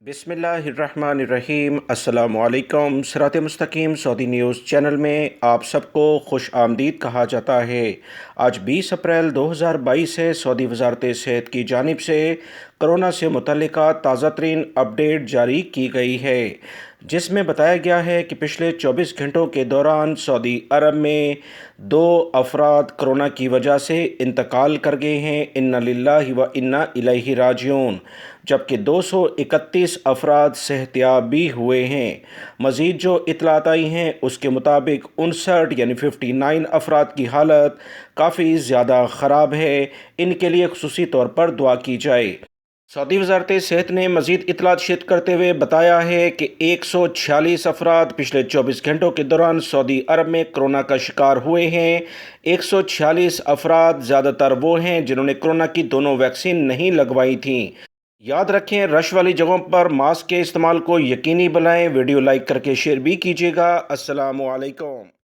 बिस्मिल्लाहिर्रहमानिर्रहीम। अस्सलामुअलैकुम। सिरात मुस्तकीम सऊदी न्यूज़ चैनल में आप सबको खुश आमदीद कहा जाता है। आज 20 अप्रैल 2022 से सऊदी वजारत सेहत की जानिब से कोरोना से मुतल्लिका ताज़ा तरीन अपडेट जारी की गई है, जिसमें बताया गया है कि पिछले 24 घंटों के दौरान सऊदी अरब में 2 अफराद कोरोना की वजह से इंतकाल कर गए हैं। इन्ना लिल्लाहि व इन्ना इलैहि राजिऊन। जबकि 231 अफराद सेहतयाब भी हुए हैं। मज़ीद जो इतलात आई हैं उसके मुताबिक 59 यानी 59 अफराद की हालत काफ़ी ज़्यादा ख़राब है। इनके लिए खुसूसी तौर पर दुआ की जाए। सऊदी वजारत सेहत ने मज़ीद इतलात शेयर करते हुए बताया है कि 146 अफराद पिछले 24 घंटों के दौरान सऊदी अरब में कोरोना का शिकार हुए हैं। 146 अफराद ज़्यादातर वो हैं जिन्होंने कोरोना की दोनों वैक्सीन नहीं लगवाई थी। याद रखें, रश वाली जगहों पर मास्क के इस्तेमाल को यकीनी बनाएं। वीडियो लाइक करके शेयर भी कीजिएगा। अस्सलामु अलैकुम।